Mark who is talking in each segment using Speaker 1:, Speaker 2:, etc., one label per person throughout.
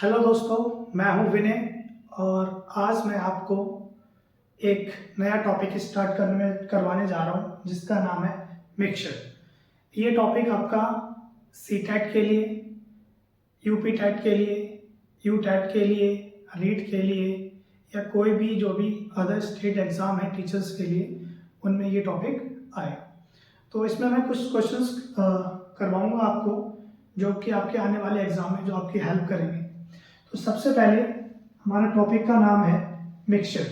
Speaker 1: Hello दोस्तों, मैं हूं विनय और आज मैं आपको एक नया टॉपिक स्टार्ट करवाने जा रहा हूं जिसका नाम है मिक्सचर। ये टॉपिक आपका सी टैट के लिए, यूपी टैट के लिए, यू टैट के लिए, रीट के लिए या कोई भी जो भी अदर स्टेट एग्ज़ाम है टीचर्स के लिए, उनमें ये टॉपिक आए। तो इसमें मैं कुछ क्वेश्चंस करवाऊंगा आपको जो कि आपके आने वाले एग्ज़ाम में जो आपकी हेल्प करेंगे। तो सबसे पहले हमारा टॉपिक का नाम है मिक्सचर।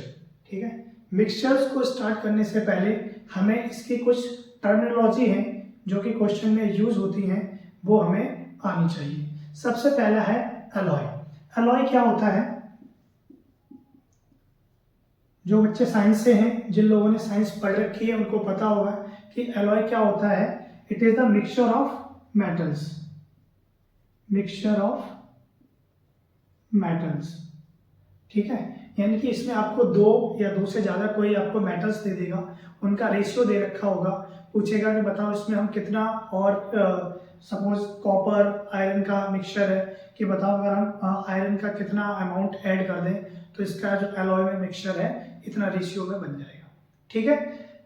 Speaker 1: ठीक है, मिक्सचर्स को स्टार्ट करने से पहले हमें इसकी कुछ टर्मिनोलॉजी है जो कि क्वेश्चन में यूज होती हैं, वो हमें आनी चाहिए। सबसे पहला है एलॉय। एलॉय क्या होता है? जो बच्चे साइंस से हैं, जिन लोगों ने साइंस पढ़ रखी है, उनको पता होगा कि एलॉय क्या होता है। It is the mixture of metals. Mixture of metals. ठीक है, यानी कि इसमें आपको दो या दो से ज़्यादा कोई आपको मेटल्स दे देगा, उनका रेशियो दे रखा होगा, पूछेगा कि बताओ इसमें हम कितना, और सपोज कॉपर आयरन का मिक्सचर है कि बताओ अगर हम आयरन का कितना अमाउंट ऐड कर दें तो इसका जो एलॉय में मिक्सचर है इतना रेशियो में बन जाएगा। ठीक है,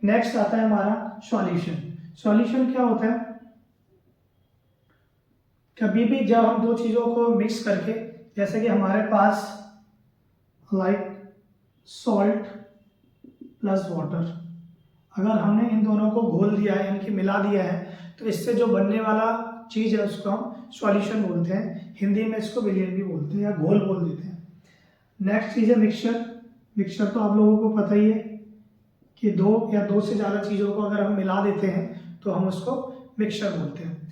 Speaker 1: नेक्स्ट आता है हमारा सॉल्यूशन। सॉल्यूशन क्या होता है? कभी भी जब हम दो चीज़ों को मिक्स करके, जैसे कि हमारे पास लाइक सॉल्ट प्लस वाटर, अगर हमने इन दोनों को घोल दिया है यानी कि मिला दिया है, तो इससे जो बनने वाला चीज़ है उसको हम सॉल्यूशन बोलते हैं। हिंदी में इसको विलयन भी बोलते हैं या घोल बोल देते हैं। नेक्स्ट चीज़ है मिक्सचर। मिक्सचर तो आप लोगों को पता ही है कि दो या दो से ज़्यादा चीज़ों को अगर हम मिला देते हैं तो हम उसको मिक्सचर बोलते हैं।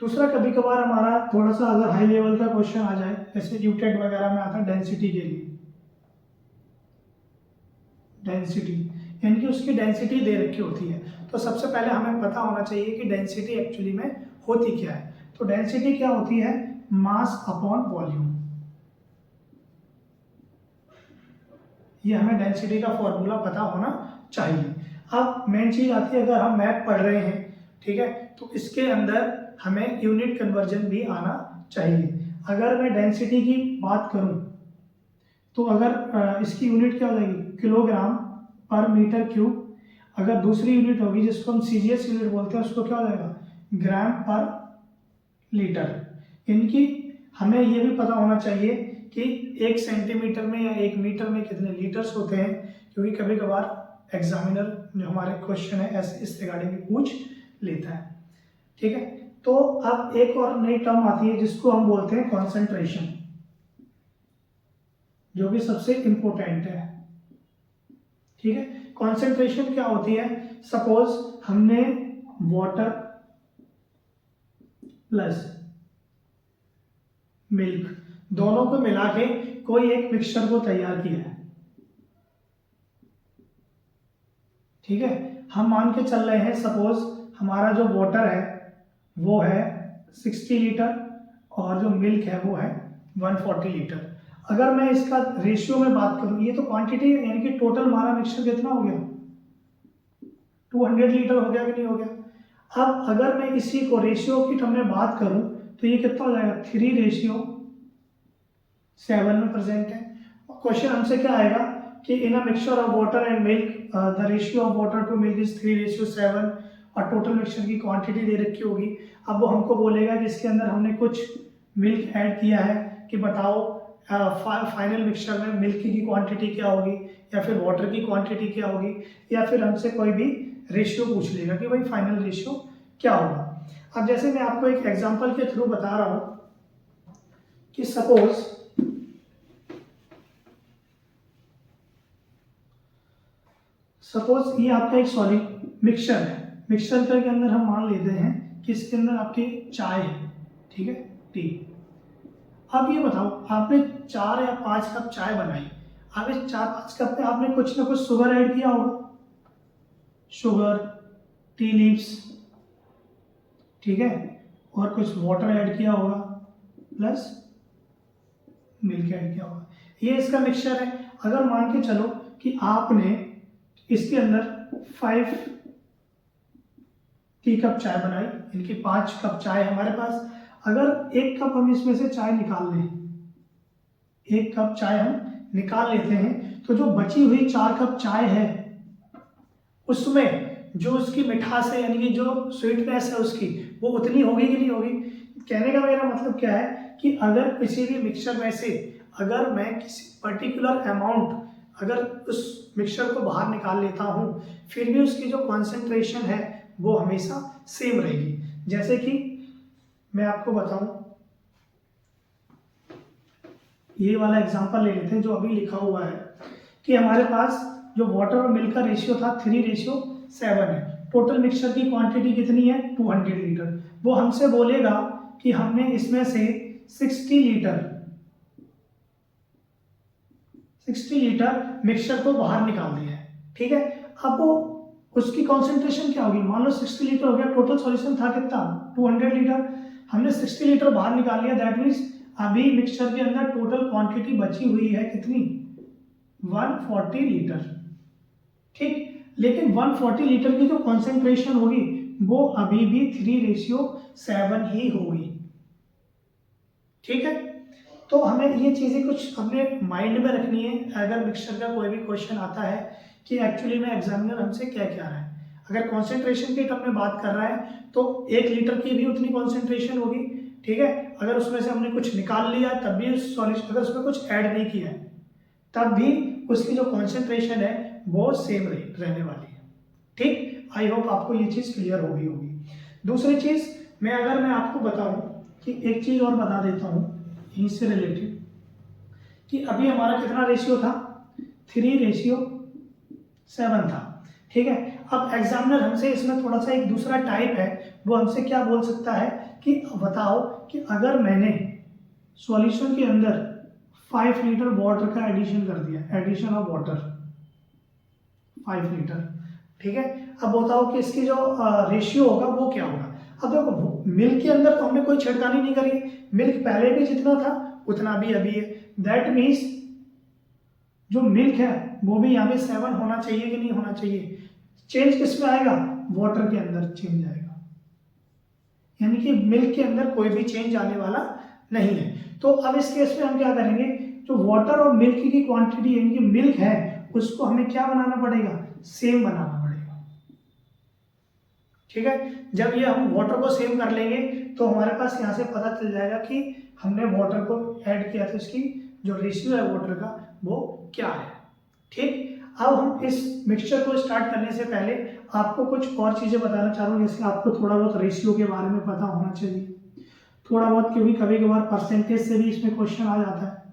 Speaker 1: दूसरा, कभी कभार हमारा थोड़ा सा अगर हाई लेवल का क्वेश्चन आ जाए, जैसे यूटेट वगैरह में आता है डेंसिटी के लिए, डेंसिटी यानी कि उसकी डेंसिटी दे रखी होती है, तो सबसे पहले हमें पता होना चाहिए कि डेंसिटी एक्चुअली में होती क्या है। तो डेंसिटी क्या होती है? Mass upon volume. ये हमें डेंसिटी का फॉर्मूला पता होना चाहिए। अब मेन चीज आती है, अगर हम मैथ पढ़ रहे हैं, ठीक है, तो इसके अंदर हमें यूनिट कन्वर्जन भी आना चाहिए। अगर मैं डेंसिटी की बात करूं तो अगर इसकी यूनिट क्या हो जाएगी? किलोग्राम पर मीटर क्यूब। अगर दूसरी यूनिट होगी जिसको हम सीजीएस यूनिट बोलते हैं, उसको क्या हो जाएगा? ग्राम पर लीटर। इनकी हमें ये भी पता होना चाहिए कि एक सेंटीमीटर में या एक मीटर में कितने लीटर्स होते हैं, क्योंकि कभी कभार एग्जामिनर जो हमारे क्वेश्चन है ऐसे इस रिगार्डिंग में पूछ लेता है। ठीक है, तो अब एक और नई टर्म आती है जिसको हम बोलते हैं कॉन्सेंट्रेशन, जो भी सबसे इंपॉर्टेंट है। ठीक है, कॉन्सेंट्रेशन क्या होती है? सपोज हमने वाटर प्लस मिल्क दोनों को मिला के कोई एक मिक्सचर को तैयार किया है। ठीक है, हम मान के चल रहे हैं सपोज हमारा जो वाटर है वो है 60 लीटर और जो मिल्क है वो है 140 लीटर। अगर मैं इसका रेशियो में बात करूं, ये तो क्वांटिटी यानी कि टोटल हमारा मिक्सचर कितना हो गया? 200 लीटर हो गया कि नहीं हो गया? अब अगर मैं इसी को रेशियो की टर्म में बात करूं तो ये कितना हो जाएगा? 3:7 में प्रेजेंट है। क्वेश्चन हमसे क्या आएगा कि in a mixture of water and milk the ratio of water to milk is 3:7 और टोटल मिक्सचर की क्वांटिटी दे रखी होगी। अब वो हमको बोलेगा कि इसके अंदर हमने कुछ मिल्क ऐड किया है, कि बताओ फाइनल मिक्सचर में मिल्क की क्वांटिटी क्या होगी, या फिर वाटर की क्वांटिटी क्या होगी, या फिर हमसे कोई भी रेशियो पूछ लेगा कि भाई फाइनल रेशियो क्या होगा। अब जैसे मैं आपको एक एग्जांपल के थ्रू बता रहा हूं कि सपोज ये आपका एक सॉलिड मिक्सचर है। मिक्सचर के अंदर हम मान लेते हैं कि इसके अंदर आपकी चाय है, ठीक है, टी। अब ये बताओ, आपने 4 या 5 कप चाय बनाई, अब इस 4-5 कप में आपने कुछ ना कुछ शुगर ऐड किया होगा, शुगर, टी लीव्स, ठीक है, और कुछ वाटर ऐड किया होगा प्लस मिल्क ऐड किया होगा। ये इसका मिक्सचर है। अगर मान के चलो कि आपने इसके अंदर 5 टी कप चाय बनाई, इनकी 5 कप चाय हमारे पास। अगर 1 कप हम इसमें से चाय निकाल लें 1 कप चाय हम निकाल लेते हैं, तो जो बची हुई 4 कप चाय है उसमें जो उसकी मिठास है यानी कि जो स्वीटनेस है उसकी, वो उतनी होगी कि नहीं होगी। कहने का मेरा मतलब क्या है कि अगर किसी भी मिक्सचर में से अगर मैं किसी पर्टिकुलर अमाउंट अगर उस मिक्सचर को बाहर निकाल लेता हूँ, फिर भी उसकी जो कॉन्सेंट्रेशन है वो हमेशा सेम रहेगी। जैसे कि मैं आपको बताऊं, ये वाला एग्जांपल ले लेते हैं जो अभी लिखा हुआ है कि हमारे पास जो वाटर और मिल्क का रेशियो था 3:7 है। टोटल मिक्सचर की क्वांटिटी कितनी है 200 लीटर। वो हमसे बोलेगा कि हमने इसमें से 60 लीटर मिक्सचर को बाहर निकाल दिया है, ठीक है। अब वो उसकी कॉन्सेंट्रेशन क्या होगी, मान लो 60 लीटर हो गया, टोटल सॉल्यूशन था कितना 200 लीटर, हमने 60 लीटर बाहर निकाल लिया, दैट मीन्स अभी मिक्सचर के अंदर टोटल क्वांटिटी बची हुई है कितनी 140 लीटर, ठीक। लेकिन 140 लीटर की जो कॉन्सेंट्रेशन होगी वो अभी भी 3:7 ही होगी, ठीक है। तो हमें ये चीज़ें कुछ अपने माइंड में रखनी है अगर मिक्सचर का कोई भी क्वेश्चन आता है कि एक्चुअली में एग्जामिनर हमसे क्या कह रहा है। अगर कॉन्सेंट्रेशन के टर्म में बात कर रहा है तो 1 लीटर की भी उतनी कॉन्सेंट्रेशन होगी, ठीक है। अगर उसमें से हमने कुछ निकाल लिया तब भी सॉल्यूशन, अगर उसमें कुछ ऐड नहीं किया है तब भी उसकी जो कॉन्सेंट्रेशन है वो सेम रहने वाली है, ठीक। आई होप आपको ये चीज़ क्लियर होगी। दूसरी चीज़ अगर मैं आपको बताऊं कि एक चीज़ और बता देता हूँ इससे रिलेटेड कि अभी हमारा कितना रेशियो था 3:7 था, ठीक है। अब एग्जामिनर हमसे इसमें थोड़ा सा एक दूसरा टाइप है, वो हमसे क्या बोल सकता है कि बताओ कि अगर मैंने सॉल्यूशन के अंदर 5 लीटर वाटर का एडिशन कर दिया, एडिशन ऑफ वाटर 5 लीटर, ठीक है। अब बताओ कि इसकी जो रेशियो होगा वो क्या होगा। अब देखो मिल्क के अंदर तो हमने कोई छिड़कानी नहीं करी, मिल्क पहले भी जितना था उतना भी अभी है, दैट मीन्स जो मिल्क है वो भी यहाँ पे 7 होना चाहिए कि नहीं होना चाहिए। चेंज किस में आएगा, वाटर के अंदर चेंज आएगा, यानी कि मिल्क के अंदर कोई भी चेंज आने वाला नहीं है। तो अब इस केस में हम क्या करेंगे, जो वाटर और मिल्क की क्वांटिटी यानी कि मिल्क है उसको हमें क्या बनाना पड़ेगा, सेम बनाना पड़ेगा, ठीक है। जब ये हम वाटर को सेम कर लेंगे तो हमारे पास यहाँ से पता चल जाएगा कि हमने वाटर को ऐड किया था, इसकी जो रेशियो है वाटर का वो क्या है, ठीक। अब हम इस मिक्सचर को स्टार्ट करने से पहले आपको कुछ और चीज़ें बताना चाह रहा हूँ, जैसे आपको थोड़ा बहुत रेशियो के बारे में पता होना चाहिए थोड़ा बहुत, क्योंकि कभी कभार परसेंटेज से भी इसमें क्वेश्चन आ जाता है।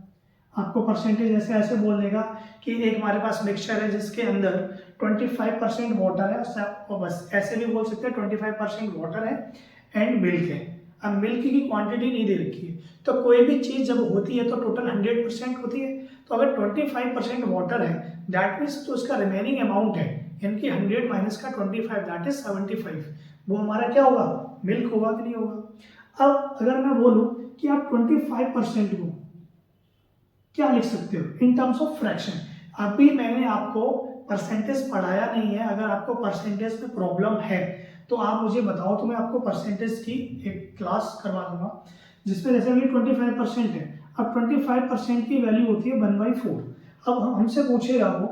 Speaker 1: आपको परसेंटेज ऐसे बोल देगा कि एक हमारे पास मिक्सचर है जिसके अंदर 25% वाटर है, और बस ऐसे भी बोल सकते हैं 25% वाटर है एंड मिल्क है। अब मिल्क की क्वांटिटी नहीं दे रखी है, तो कोई भी चीज़ जब होती है तो टोटल 100% होती है। तो अगर 25% वाटर है दैट मीन्स तो उसका रिमेनिंग अमाउंट है यानी कि 100 माइनस का 25 दैट इज 75, वो हमारा क्या होगा, मिल्क होगा कि नहीं होगा। अब अगर मैं बोलूँ कि आप 25% को क्या लिख सकते हो इन टर्म्स ऑफ फ्रैक्शन, अभी मैंने आपको परसेंटेज पढ़ाया नहीं है, अगर आपको परसेंटेज में प्रॉब्लम है तो आप मुझे बताओ, तो मैं आपको परसेंटेज की एक क्लास करवा दूंगा जिसमें जैसे अभी 25% है। अब 25% की वैल्यू होती है 1/4। अब हमसे पूछेगा वो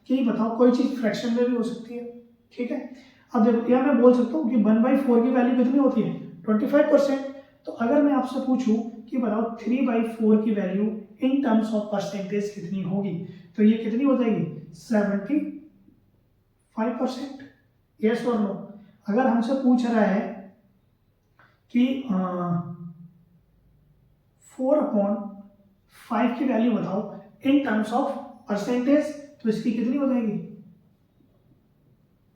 Speaker 1: कि बताओ कोई चीज़ फ्रैक्शन में भी हो सकती है, ठीक है। अब देखो या मैं बोल सकता हूँ कि 1/4 की वैल्यू कितनी होती है 25%। तो अगर मैं आपसे पूछूं कि बताओ 3/4 की value in terms of percentage कितनी होगी, तो ये कितनी हो जाएगी 75%, यस और नो। अगर हमसे पूछ रहा है कि 4/5 की वैल्यू बताओ इन टर्म्स ऑफ परसेंटेज, तो इसकी कितनी हो जाएगी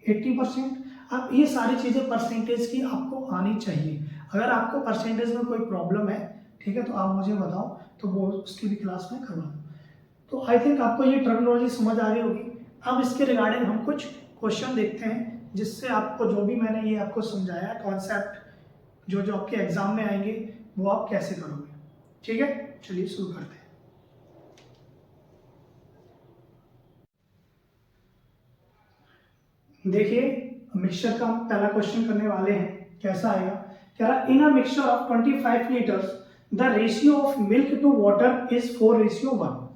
Speaker 1: 80%। अब ये सारी चीज़ें परसेंटेज की आपको आनी चाहिए। अगर आपको परसेंटेज में कोई प्रॉब्लम है, ठीक है, तो आप मुझे बताओ, तो वो उसकी भी क्लास में करवा दूँ। तो आई थिंक आपको ये टर्मिनोलॉजी समझ आ गई होगी। अब इसके रिगार्डिंग हम कुछ क्वेश्चन देखते हैं जिससे आपको जो भी मैंने ये आपको समझाया कॉन्सेप्ट जो जो आपके एग्जाम में आएंगे वो आप कैसे करोगे, ठीक है। चलिए शुरू करते हैं। देखिए मिक्सचर का हम पहला क्वेश्चन करने वाले हैं, कैसा आएगा, कह रहा in a mixture of 25 litres the ratio of milk to water is 4:1.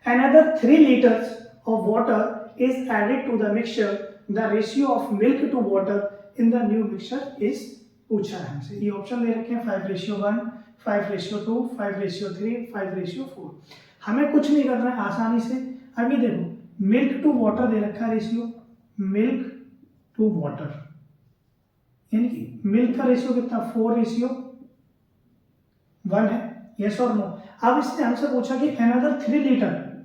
Speaker 1: Another 3 liters of water is added to the mixture. The ratio of milk to water in the new mixture is पूछा है हमसे। ये option दे रखे हैं 5:1, 5:2, 5:3, 5:4। हमें कुछ नहीं करना है, आसानी से अभी देखो मिल्क टू वाटर दे रखा है रेशियो, मिल्क टू वाटर यानी कि मिल्क का रेशियो कितना 4:1 है, यस और नो। अब इसने हमसे पूछा कि अनदर 3 लीटर,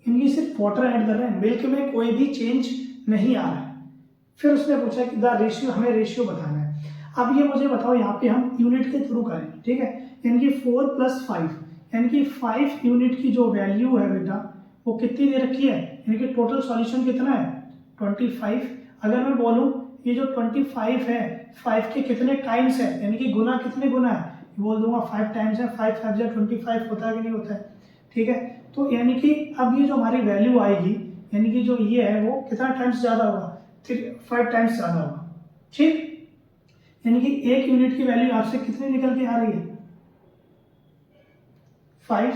Speaker 1: इनकी सिर्फ वाटर ऐड कर रहे हैं, मिल्क में कोई भी चेंज नहीं आ रहा है। फिर उसने पूछा कि द रेशियो, हमें रेशियो बताना है। अब ये मुझे बताओ, यहाँ पे हम यूनिट के थ्रू करें, ठीक है। इनकी 4 + 5 यानी कि 5 यूनिट की जो वैल्यू है बेटा वो कितनी दे रखी है, यानी कि टोटल सॉल्यूशन कितना है 25। अगर मैं बोलूँ ये जो 25 है 5 के कितने टाइम्स है, यानी कि गुना कितने गुना है, बोल दूंगा 5 टाइम्स है, 5 5 जा 25 होता है कि नहीं होता है, ठीक है। तो यानी कि अब ये जो हमारी वैल्यू आएगी, यानी कि जो ये है वो कितना टाइम्स ज़्यादा होगा, 5 टाइम्स ज़्यादा होगा, ठीक। यानी कि एक यूनिट की वैल्यू आपसे कितनी निकल के आ रही है 5,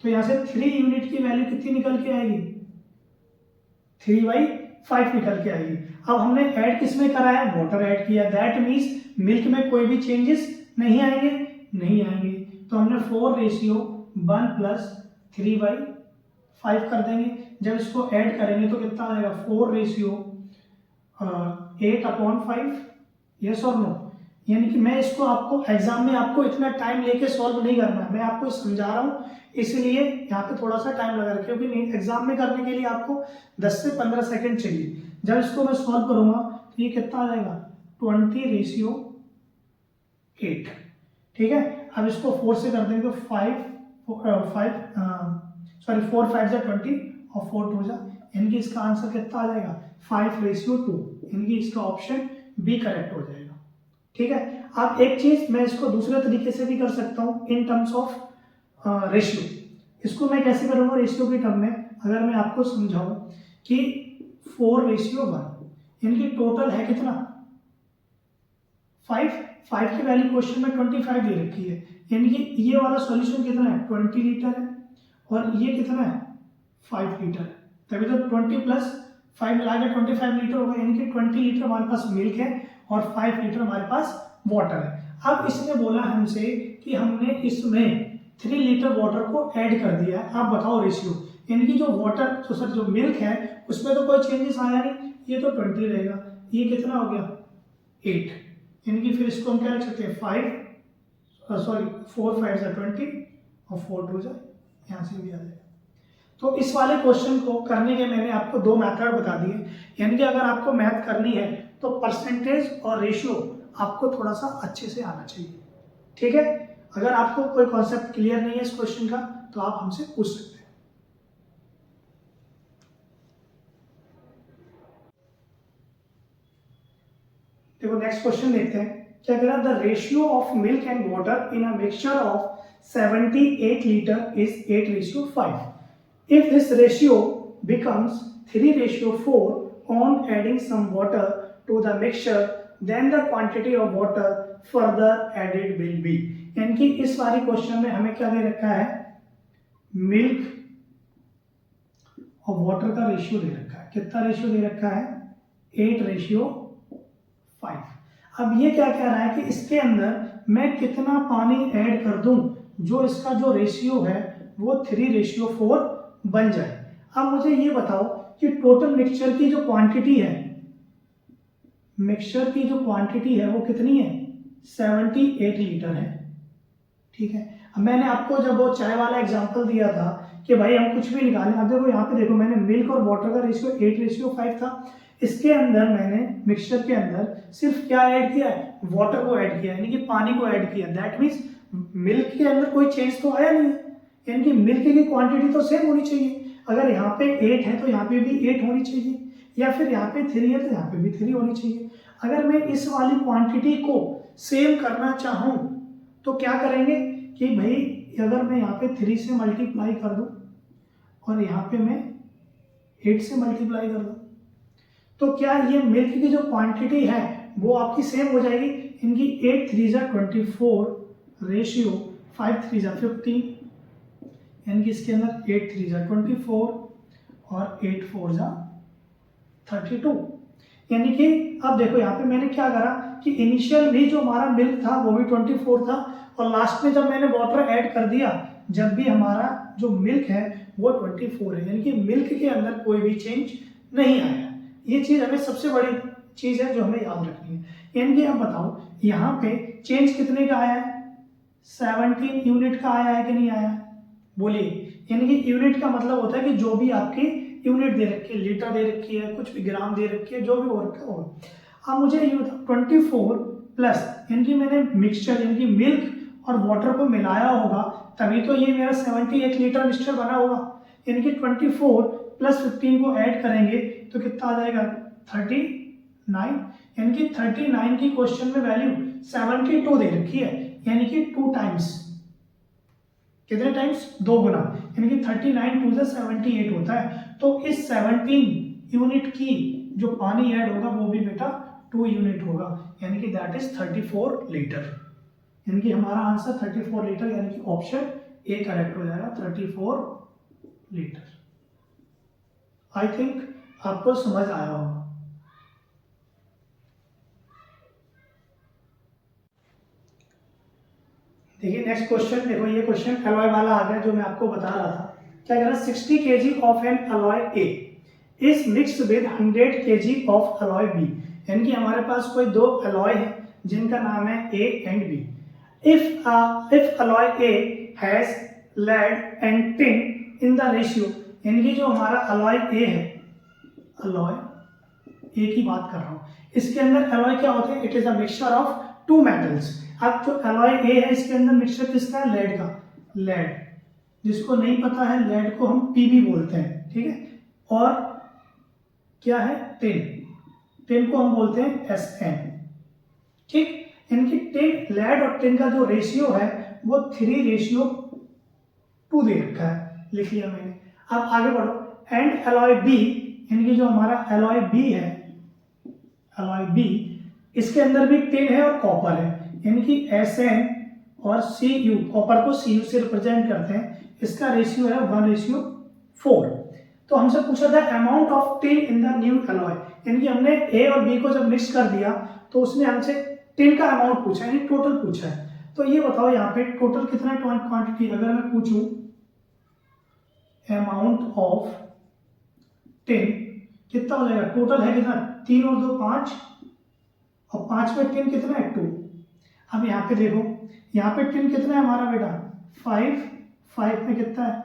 Speaker 1: तो यहाँ से 3 यूनिट की वैल्यू कितनी निकल के आएगी 3/5 निकल के आएगी। अब हमने ऐड किसमें करा है, वाटर ऐड किया, दैट मीन्स मिल्क में कोई भी चेंजेस नहीं आएंगे, नहीं आएंगे। तो हमने 4:1 + 3/5 कर देंगे। जब इसको ऐड करेंगे तो कितना आ जाएगा 4:8/5, यस और नो। यानी कि मैं इसको आपको एग्जाम में आपको इतना टाइम लेके सॉल्व नहीं करना है, मैं आपको समझा रहा हूँ, इसलिए यहाँ पे थोड़ा सा टाइम लगा रखा है, क्योंकि एग्जाम में करने के लिए आपको 10 से 15 सेकंड चाहिए। जब इसको मैं सॉल्व करूंगा तो ये कितना आ जाएगा 20:8, ठीक है। अब इसको 4 से कर देंगे तो 4 5 जा 20 और 4 2 जा, यानी कि इसका आंसर कितना आ जाएगा 5:2, यानी कि इसका ऑप्शन बी करेक्ट हो जाएगा, ठीक है। अब एक चीज मैं इसको दूसरे तरीके से भी कर सकता हूँ इन टर्म्स ऑफ रेशियो। इसको मैं कैसे करूँगा रेशियो के टर्म में, अगर मैं आपको समझाऊं कि 4:1 यानी कि टोटल है कितना 5 की वैल्यू क्वेश्चन में 25 दे रखी है, यानी कि ये वाला सॉल्यूशन कितना है 20 लीटर है और ये कितना है 5 लीटर है, तभी तो 20 + 5 मिलाकर 25 लीटर होगा, यानी कि 20 लीटर हमारे पास मिल्क है और 5 लीटर हमारे पास वाटर है। अब इसने बोला हमसे कि हमने इसमें 3 लीटर वाटर को ऐड कर दिया है, आप बताओ रेशियो, यानी कि जो वाटर जो मिल्क है उसमें तो कोई चेंजेस आया नहीं, ये तो 20 रहेगा, ये कितना हो गया 8, यानी कि फिर इसको हम क्या लिख सकते हैं 4 5 जा 20 और 4 2 जा, यहाँ से भी आ जाएगा। तो इस वाले क्वेश्चन को करने के मैंने आपको 2 मेथड बता दिए, यानी कि अगर आपको मैथ करनी है तो परसेंटेज और रेशियो आपको थोड़ा सा अच्छे से आना चाहिए, ठीक है। अगर आपको कोई कॉन्सेप्ट क्लियर नहीं है इस क्वेश्चन का तो आप हमसे पूछ सकते हैं। देखो नेक्स्ट क्वेश्चन देखते हैं, क्या कह रहा है, the ratio of milk and water in a mixture of 78 litre is 8:5। If this ratio becomes 3:4 on adding some water to the mixture, then the quantity of water further added will be। यानी कि इस वाली question में हमें क्या दे रखा है, milk और वाटर का रेशियो दे रखा है, कितना रेशियो दे रखा है 8:5। अब ये क्या कह रहा है कि इसके अंदर मैं कितना पानी ऐड कर दूं जो इसका जो रेशियो है वो 3:4 बन जाए। अब मुझे ये बताओ कि टोटल मिक्सचर की जो क्वांटिटी है, मिक्सचर की जो क्वांटिटी है वो कितनी है 78 लीटर है, ठीक है। अब मैंने आपको जब वो चाय वाला एग्जांपल दिया था कि भाई हम कुछ भी निकालें, अब देखो यहाँ पे देखो मैंने मिल्क और वाटर का रेशियो 8:5 था, इसके अंदर मैंने मिक्सचर के अंदर सिर्फ क्या ऐड किया है, वाटर को ऐड किया, यानी कि पानी को ऐड किया, दैट मीन्स मिल्क के अंदर कोई चेंज तो आया नहीं, यानी कि मिल्क की क्वांटिटी तो सेम होनी चाहिए। अगर यहाँ पे 8 है तो यहाँ पे भी 8 होनी चाहिए, या फिर यहाँ पे 3 है तो यहाँ पे भी 3 होनी चाहिए। अगर मैं इस वाली क्वांटिटी को सेम करना चाहूँ तो क्या करेंगे कि भाई अगर मैं यहाँ पे 3 से मल्टीप्लाई कर दूँ और यहाँ पे मैं 8 से मल्टीप्लाई कर दूँ तो क्या ये मिल्क की जो क्वांटिटी है वो आपकी सेम हो जाएगी, इनकी 8 3 जा 24 रेशियो 5 3 जा 15, यानी कि इसके अंदर 8 3 जा 24 और 8 4 जा 32। यानी कि अब देखो यहाँ पे मैंने क्या करा कि इनिशियल भी जो हमारा मिल्क था वो भी 24 था, और लास्ट में जब मैंने वाटर ऐड कर दिया, जब भी हमारा जो मिल्क है वो 24 है, यानी कि मिल्क के अंदर कोई भी चेंज नहीं आया। ये चीज़ हमें सबसे बड़ी चीज़ है जो हमें याद रखनी है। यानी कि अब बताओ यहाँ पे चेंज कितने का आया है? 17 यूनिट का आया है कि नहीं आया? बोलिए। यानी कि यूनिट का मतलब होता है कि जो भी आपकी यूनिट दे रखी है, लीटर दे रखी है, कुछ भी ग्राम दे रखी है, जो भी हो रखा हो। अब मुझे ये बताओ 24 प्लस, यानी कि मैंने मिक्सचर यानी कि मिल्क और वाटर को मिलाया होगा, तभी तो ये मेरा 78 लीटर मिक्सचर बना होगा। यानी कि 24 प्लस 15 को ऐड करेंगे तो कितना आ जाएगा? 39। यानी कि 39 की क्वेश्चन में वैल्यू 72 दे रखी है, यानी कि 2 टाइम्स। कितने टाइम्स? 2 गुना, यानी कि 39 2 से 78 होता है। तो इस 17 यूनिट की जो पानी ऐड होगा वो भी बेटा 2 यूनिट होगा, यानी कि दैट इज 34 लीटर। यानी कि हमारा आंसर 34 लीटर, यानी कि ऑप्शन ए करेक्ट हो जाएगा, 34 लीटर। आई थिंक आपको समझ आया होगा। देखिए नेक्स्ट क्वेश्चन, देखो ये क्वेश्चन अलॉय वाला आ गया जो मैं आपको बता रहा था। क्या कह रहा है? 60 kg of an alloy A is mixed with 100 kg of alloy B. यानी कि हमारे पास कोई दो अलॉय है जिनका नाम है A and B. If alloy A has lead and tin in the ratio, यानी कि जो हमारा अलॉय ए है, अलॉय ए की बात कर रहा हूं, इसके अंदर अलॉय क्या होते हैं? It is a mixture of 2 metals. अब जो अलॉय ए है इसके अंदर मिक्सचर किसका है? लेड का। लेड, जिसको नहीं पता है लेड को हम पीबी बोलते हैं, ठीक है। और क्या है? टिन, टिन को हम बोलते हैं एसएन, ठीक। इनकी टिन, लेड और टिन का जो रेशियो है वो 3:2 दे रखा है, लिख लिया मैंने। अब आगे बढ़ो। एंड अलॉय बी, यानी कि जो हमारा अलॉय बी है, अलॉय बी, इसके अंदर भी टिन है और कॉपर है, यानी कि Sn और Cu, कॉपर को Cu से रिप्रेजेंट करते हैं, इसका रेशियो है 1:4। तो हमसे पूछा था amount of tin in the new alloy, यानी कि हमने ए और बी को जब मिक्स कर दिया तो उसने हमसे टिन का अमाउंट पूछा, यानी टोटल पूछा है। तो ये बताओ यहाँ पे टोटल कितना क्वांटिटी, अगर मैं पूछूं अमाउंट ऑफ टिन कितना हो जाएगा? टोटल है कितना? 3 और 2 5, और 5 में टिन कितना है? 2। अब यहाँ पे देखो, यहाँ पे टिन कितना है हमारा बेटा? 5, 5 में कितना है?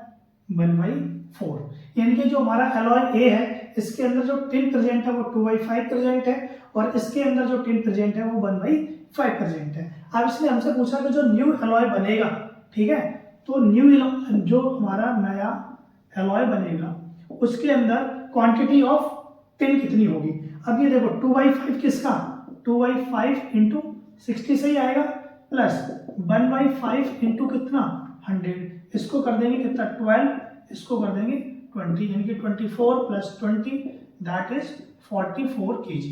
Speaker 1: 1/4। यानी कि जो हमारा अलॉय ए है इसके अंदर जो टिन प्रेजेंट है वो 2/5 प्रेजेंट है, और इसके अंदर जो टिन प्रेजेंट है वो 1/5 प्रेजेंट है। अब इसने हमसे पूछा कि जो न्यू अलॉय बनेगा, ठीक है, तो न्यू जो हमारा नया अलॉय बनेगा उसके अंदर क्वांटिटी ऑफ टिन कितनी होगी। अब ये देखो 2/5 किसका? 2/5 इंटू 60 से ही आएगा, प्लस 1/5 इंटू कितना? 100। इसको कर देंगे कितना? 12, इसको कर देंगे 20, यानी कि 24 प्लस 20 दैट इज 44 kg।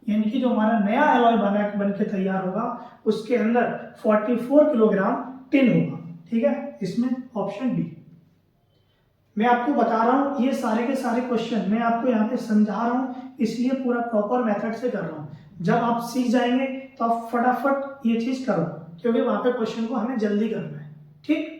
Speaker 1: यानी कि जो हमारा नया अलॉय बन के तैयार होगा उसके अंदर 44 किलोग्राम टिन होगा, ठीक है। इसमें ऑप्शन बी। मैं आपको बता रहा हूँ ये सारे के सारे क्वेश्चन मैं आपको यहाँ पे समझा रहा हूँ, इसलिए पूरा प्रॉपर मेथड से कर रहा हूँ। जब आप सीख जाएंगे तो आप फटाफट ये चीज करो, क्योंकि वहां पे क्वेश्चन को हमें जल्दी करना है, ठीक।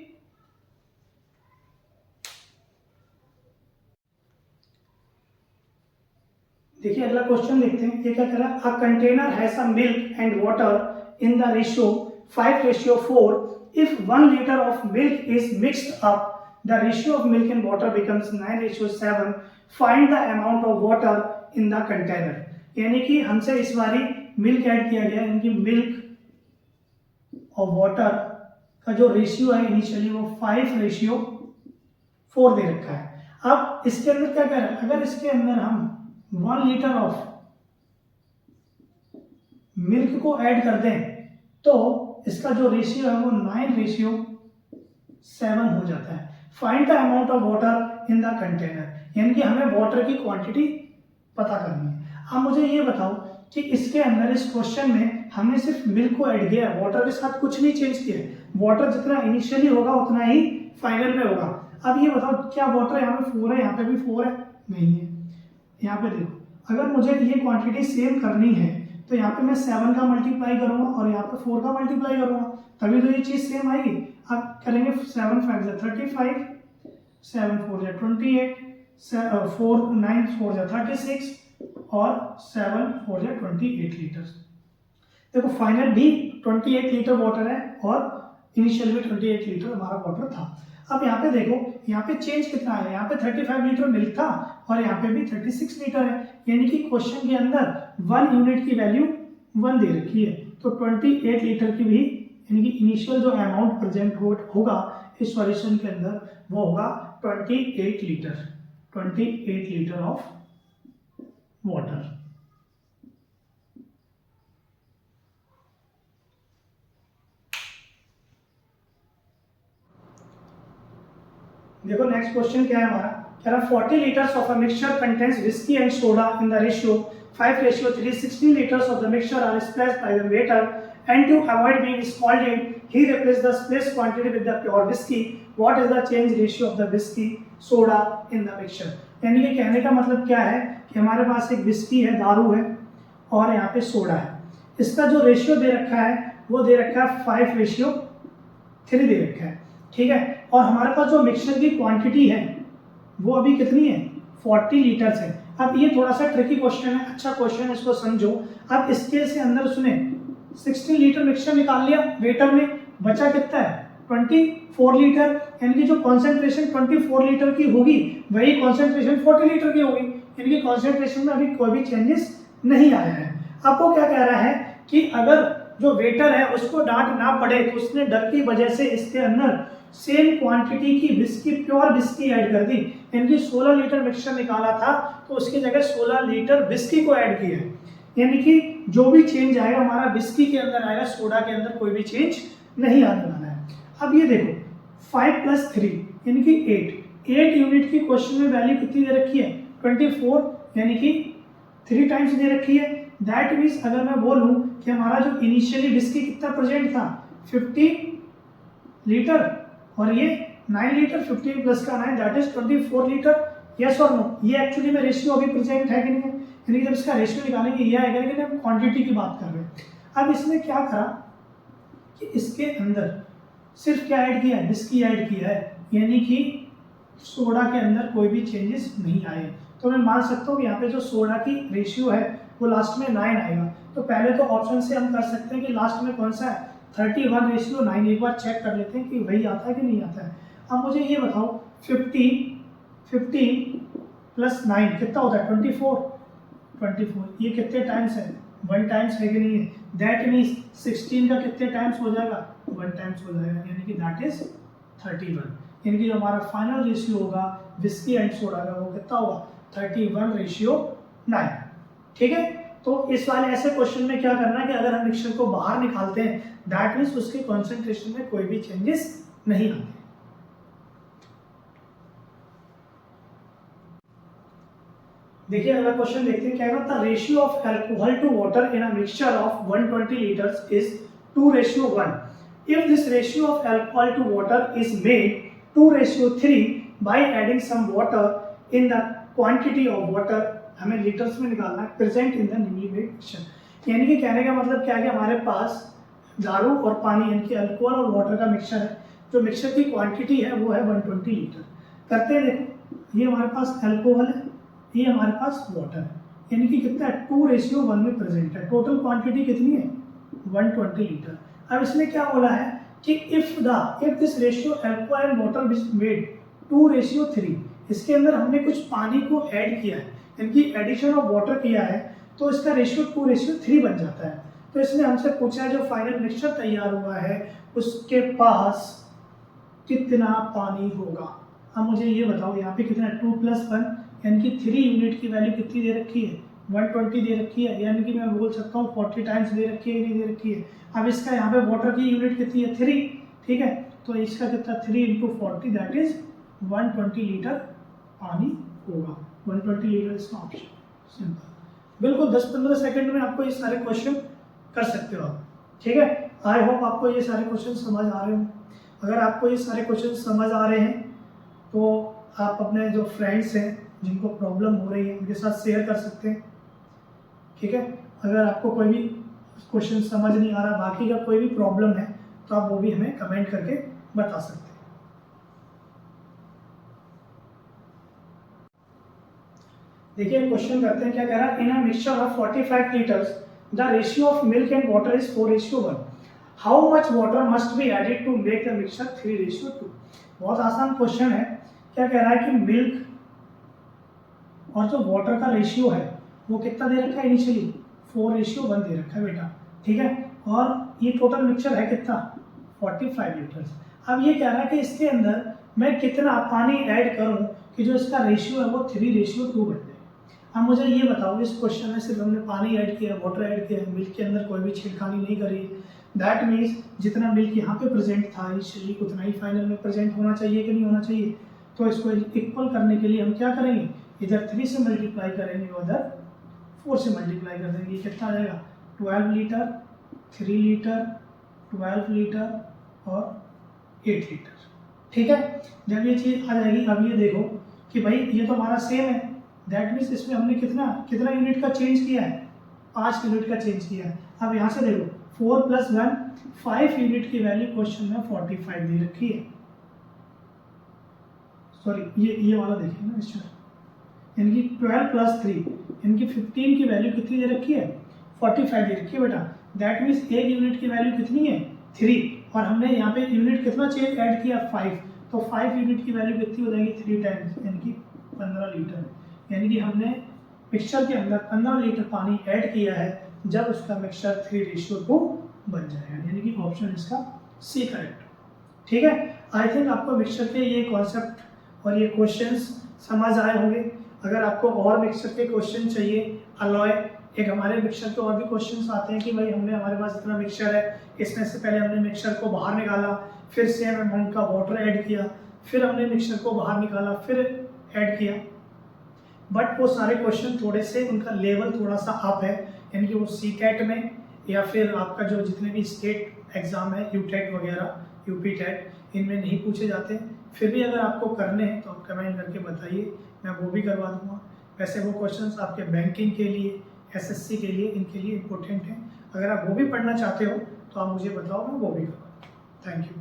Speaker 1: देखिए अगला क्वेश्चन देखते हैं, ये क्या कह रहा है? A container has some milk and water in the ratio 5:4। If 1 liter of milk is mixed up, the ratio of milk and water becomes 9:7. Find the amount of water in the container. यानी कि हमसे इस बारी milk add किया गया, यानी कि milk और वाटर का जो रेशियो है इनिशियली वो 5:4 दे रखा है। अब इसके अंदर क्या कह रहा है? अगर इसके अंदर हम 1 लीटर ऑफ मिल्क को ऐड कर दें तो इसका जो रेशियो है वो 9:7 हो जाता है। Find the amount of water in the container, यानी कि हमें वाटर की क्वांटिटी पता करनी है। अब मुझे ये बताओ कि इसके अंदर इस क्वेश्चन में हमने सिर्फ मिल्क को ऐड किया है, वाटर के साथ कुछ नहीं चेंज किया है। वाटर जितना इनिशियली होगा उतना ही फाइनल में होगा। अब ये बताओ क्या वाटर यहाँ पे 4 है, यहाँ पे भी 4 है? नहीं है। यहाँ पे देखो, अगर मुझे ये क्वांटिटी सेम करनी है तो यहाँ पे मैं 7 का मल्टीप्लाई करूंगा और यहाँ पे 4 का मल्टीप्लाई करूंगा, तभी तो ये चीज सेम आएगी। अब करेंगे 7 5 जा 35, 7 4 जा 28, 4 9 4 जा 36 और 7 4 जा 28 लीटर। देखो फाइनल भी 28 लीटर वाटर है और इनिशियल भी 28 लीटर हमारा वाटर था। अब यहाँ पे देखो, यहाँ पे चेंज कितना है, यहाँ पे 35 लीटर मिल्क था और यहाँ पे भी 36 लीटर है, यानी कि क्वेश्चन के अंदर 1 यूनिट की वैल्यू 1 दे रखी है, तो 28 लीटर की भी यानी कि इनिशियल जो अमाउंट प्रेजेंट होगा इस सॉल्यूशन के अंदर वो होगा 28 लीटर ऑफ वाटर। देखो नेक्स्ट क्वेश्चन क्या है हमारा, कह रहा 40 litres of a mixture contains whisky and soda in the ratio 5:3, 16 liters of the mixture are splashed by the waiter, and to avoid being scalded, he replaced the splashed quantity with the pure whiskey. What is the change ratio of the whiskey soda in the mixture? यानी कि कहने का मतलब क्या है कि हमारे पास एक विस्की है, दारू है और यहाँ पे सोडा है, इसका जो रेशियो दे रखा है वो दे रखा है 5:3 दे रखा है, ठीक है। और हमारे पास जो मिक्सचर की क्वांटिटी है वो अभी कितनी है, 40 लीटर्स है। अब ये थोड़ा सा ट्रिकी क्वेश्चन है, अच्छा क्वेश्चन है, इसको समझो। अब इसके से अंदर सुने 16 लीटर मिक्सचर निकाल लिया वेटर ने, बचा कितना है 24 लीटर, यानी कि जो कॉन्सेंट्रेशन 24 लीटर की होगी वही कॉन्सेंट्रेशन 40 लीटर की होगी, यानी कि कॉन्सेंट्रेशन में अभी कोई भी चेंजेस नहीं आया है। अब वो क्या कह रहा है कि अगर जो वेटर है उसको डांट ना पड़े तो उसने डर की वजह से इसके अंदर सेम क्वांटिटी की विस्की, प्योर विस्की ऐड कर दी, यानी कि 16 लीटर मिक्सचर निकाला था तो उसकी जगह 16 लीटर विस्की को ऐड किया है, यानी कि जो भी चेंज आएगा हमारा विस्की के अंदर आएगा, सोडा के अंदर कोई भी चेंज नहीं आने वाला है। अब ये देखो 5 + 3 यानी कि 8 यूनिट की क्वेश्चन में वैल्यू कितनी दे रखी है 24, यानी कि 3 टाइम्स दे रखी है। दैट मीन्स अगर मैं बोलूं कि हमारा जो इनिशियली विस्की कितना प्रेजेंट था 50 लीटर और ये 9 लीटर, 15 प्लस का 9 दैट इज 24 लीटर, यस और नो। ये एक्चुअली में रेशियो अभी प्रेजेंट है कि नहीं है, यानी जब इसका रेशियो निकालेंगे ये आएगा, लेकिन हम क्वांटिटी की बात कर रहे हैं। अब इसने क्या करा कि इसके अंदर सिर्फ क्या ऐड किया है, विस्की ऐड किया है, यानी कि सोडा के अंदर कोई भी चेंजेस नहीं आए। तो मैं मान सकता हूँ कि यहाँ पे जो सोडा की रेशियो है वो लास्ट में 9 आएगा। तो पहले तो ऑप्शन से हम कर सकते हैं कि लास्ट में कौन सा है 31:9, एक बार चेक कर लेते हैं कि वही आता है कि नहीं आता है। अब मुझे ये बताओ 15 + 9 कितना होता है 24, ये कितने टाइम्स है 1 टाइम्स है कि नहीं है, दैट मीन्स 16 का कितने टाइम्स हो जाएगा 1 टाइम्स हो जाएगा, यानी कि दैट इज 31, यानी कि जो हमारा फाइनल रेशियो होगा विस्की एंड सोडा का वो कितना होगा 31:9, ठीक है। तो इस वाले ऐसे क्वेश्चन में क्या करना है कि अगर हम मिक्सचर को बाहर निकालते हैं दैट मीन्स उसके कॉन्सेंट्रेशन में कोई भी चेंजेस नहीं आते। देखिए अगला क्वेश्चन देखते हैं, क्या है ratio of alcohol to water in a mixture of 120 litres is 2:1। If this ratio of alcohol to water is made 2:3 by adding some water in the quantity of water, हमें litres में निकालना है, present in the newly made mixture. यानी कि कहने का मतलब क्या है कि हमारे पास दारू और पानी यानी कि अल्कोहल और वाटर का मिक्सचर है, जो मिक्सचर की क्वांटिटी है वो है 120 लीटर। करते हैं, देखो ये हमारे पास अल्कोहल है, ये हमारे पास वाटर है, यानी कि कितना है 2:1 में प्रेजेंट है। टोटल क्वांटिटी कितनी है 120 लीटर। अब इसमें क्या बोला है कि if this ratio alcohol and water is made 2:3, इसके अंदर हमने कुछ पानी को ऐड किया है, यानी कि एडिशन ऑफ वाटर किया है, तो इसका रेशियो 2:3 बन जाता है। तो इसने हमसे पूछा है जो फाइनल मिक्सचर तैयार हुआ है उसके पास कितना पानी होगा। अब मुझे ये बताओ यहाँ पे कितना 2 + 1 यानी कि 3 यूनिट की वैल्यू कितनी दे रखी है 120 दे रखी है, यानी कि मैं बोल सकता हूँ 40 टाइम्स दे रखी है, नहीं दे रखी है। अब इसका यहाँ पे वाटर की यूनिट कितनी है 3, ठीक है, तो इसका कितना 3 × 40 दैट इज 120 लीटर पानी होगा। 120 लीटर इसका ऑप्शन, सिंपल, बिल्कुल 10-15 सेकंड में आपको ये सारे क्वेश्चन कर सकते हो आप। ठीक है, आई होप आपको ये सारे क्वेश्चन समझ आ रहे हो। अगर आपको ये सारे क्वेश्चन समझ आ रहे हैं तो आप अपने जो फ्रेंड्स हैं जिनको प्रॉब्लम हो रही है उनके साथ शेयर कर सकते हैं। ठीक है, अगर आपको कोई भी क्वेश्चन समझ नहीं आ रहा, बाकी का कोई भी प्रॉब्लम है तो आप वो भी हमें कमेंट करके बता सकते हैं। देखिए क्वेश्चन करते हैं, क्या कह रहा है, in a mixture of 45 litres the ratio of milk and water is 4:1। How much water must be added to make the mixture 3:2। बहुत आसान क्वेश्चन है। क्या कह रहा है कि मिल्क और जो वाटर का रेशियो है वो कितना दे रखा है, इनिशियली 4:1 दे रखा है बेटा। ठीक है, और ये टोटल मिक्सचर है कितना, 45 लीटर्स। अब ये कह रहा है कि इसके अंदर मैं कितना पानी ऐड करूं कि जो इसका रेशियो है वो 3:2 बन जाए। अब मुझे ये बताओ, इस क्वेश्चन में सिर्फ हमने पानी ऐड किया, वाटर ऐड किया, मिल्क के अंदर कोई भी छेड़खानी नहीं करी। दैट मीन्स जितना मिल्क यहाँ पे प्रेजेंट था इनिशियली उतना ही फाइनल में प्रेजेंट होना चाहिए कि नहीं होना चाहिए। तो इसको इक्वल करने के लिए हम क्या करेंगे, इधर 3 से मल्टीप्लाई करेंगे, उधर 4 से मल्टीप्लाई कर देंगे। कितना आ जाएगा, 12 लीटर, 3 लीटर, 12 लीटर और 8 लीटर। ठीक है, जब ये चीज़ आ जाएगी, अब ये देखो कि भाई ये तो हमारा सेम है। दैट मीन्स इसमें हमने कितना कितना यूनिट का चेंज किया है, 5 यूनिट का चेंज किया है। अब यहाँ से देखो 4 + 1 5 यूनिट की वैल्यू क्वेश्चन में 45 दे रखी है। सॉरी ये वाला देखिए ना, इसमें इनकी 12 + 3 इनकी 15 की वैल्यू कितनी दे रखी है, 45 दे रखी है बेटा। दैट मीन्स एक यूनिट की वैल्यू कितनी है, 3, और हमने यहाँ पे यूनिट कितना चेंज ऐड किया, 5। तो 5 यूनिट की वैल्यू कितनी हो जाएगी, 3 टाइम्स यानी कि 15 लीटर। यानी कि हमने मिक्सचर के अंदर 15 लीटर पानी ऐड किया है जब उसका मिक्सचर 3:2 बन जाएगा। यानी कि ऑप्शन इसका सी करेक्ट। ठीक है, आई थिंक आपको मिक्सचर के ये कॉन्सेप्ट और ये क्वेश्चंस समझ आए होंगे। अगर आपको और मिक्सचर के क्वेश्चन चाहिए, अलॉय, एक हमारे मिक्सचर के और भी क्वेश्चंस आते हैं कि भाई हमने हमारे पास इतना मिक्सचर है, इसमें से पहले हमने मिक्सचर को बाहर निकाला, फिर सेम अमाउंट का वाटर ऐड किया, फिर हमने मिक्सचर को बाहर निकाला, फिर ऐड किया। बट वो सारे क्वेश्चन थोड़े से उनका लेवल थोड़ा सा अप है, यानी कि वो CTET में या फिर आपका जो जितने भी स्टेट एग्जाम है, UTET वगैरह, UP TET, इनमें नहीं पूछे जाते। फिर भी अगर आपको करने हैं तो आप कमेंट करके बताइए, मैं वो भी करवा दूंगा। वैसे वो क्वेश्चंस आपके बैंकिंग के लिए, SSC के लिए, इनके लिए इम्पोर्टेंट हैं। अगर आप वो भी पढ़ना चाहते हो तो आप मुझे बताओ, मैं वो भी करवा दूँगा। Thank you.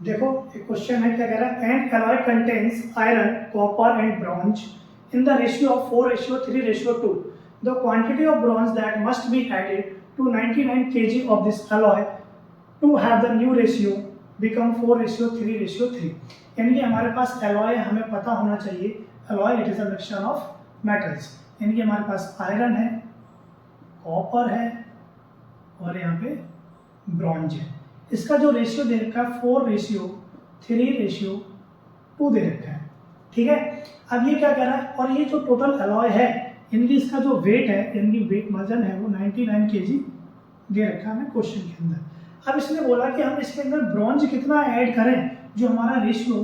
Speaker 1: देखो एक क्वेश्चन है, क्या कह रहा है, and alloy contains iron, copper and bronze in the ratio of 4:3:2। The quantity of bronze that must be added to 99 kg of this alloy to have the new ratio become 4:3:3। यानी कि हमारे पास alloy हमें पता होना चाहिए, alloy it is a mixture of metals. यानी कि हमारे पास आयरन है, कॉपर है और यहाँ पे ब्रॉन्ज है। इसका जो रेशियो दे रखा है 4:3:2 दे रखा है। ठीक है, अब ये क्या कह रहा है, और ये जो टोटल एलॉय है इनकी, इसका जो वेट है, इनकी वेट वजन है वो 99 kg दे रखा है हमें क्वेश्चन के अंदर। अब इसने बोला कि हम इसके अंदर ब्रॉन्ज कितना ऐड करें जो हमारा रेशियो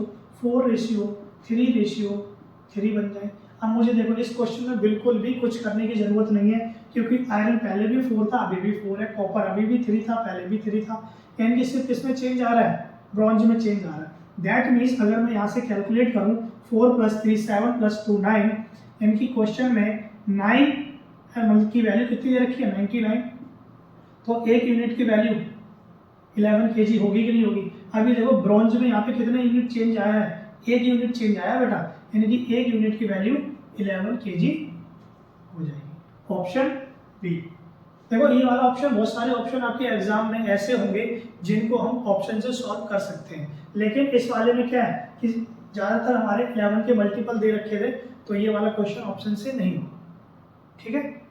Speaker 1: 4:3:3 बन जाए। अब मुझे देखो इस क्वेश्चन में बिल्कुल भी कुछ करने की जरूरत नहीं है, क्योंकि आयरन पहले भी 4 था, अभी भी 4 है, कॉपर अभी भी 3 था, पहले भी 3 था। यानी कि सिर्फ इसमें चेंज आ रहा है, ब्रॉन्ज में चेंज आ रहा है। दैट मीन्स अगर मैं यहाँ से कैलकुलेट करूँ 4 + 3 7 + 2 9, यानी कि क्वेश्चन में 9 की वैल्यू कितनी दे रखी है, 99। तो एक यूनिट की वैल्यू 11 kg होगी कि नहीं होगी। अभी देखो ब्रॉन्ज में यहाँ पे कितने यूनिट चेंज आया है, एक यूनिट चेंज आया बेटा, यानी कि एक यूनिट की वैल्यू 11 kg हो जाएगी। Option B. देखो ये वाला ऑप्शन, बहुत सारे ऑप्शन आपके एग्जाम में ऐसे होंगे जिनको हम ऑप्शन से सॉल्व कर सकते हैं, लेकिन इस वाले में क्या है कि ज़्यादातर हमारे 11 के मल्टीपल दे रखे थे, तो ये वाला क्वेश्चन ऑप्शन से नहीं होगा। ठीक है।